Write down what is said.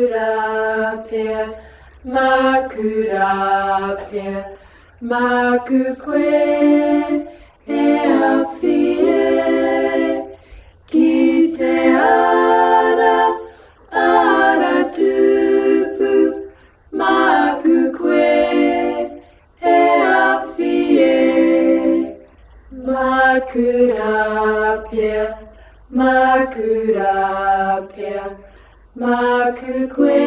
Makurapia, Makurapia, Makukwe, Eafie, Kite ara, Aratupu, Makukwe, Eafie, Makurapia, Makurapia, Makukwe.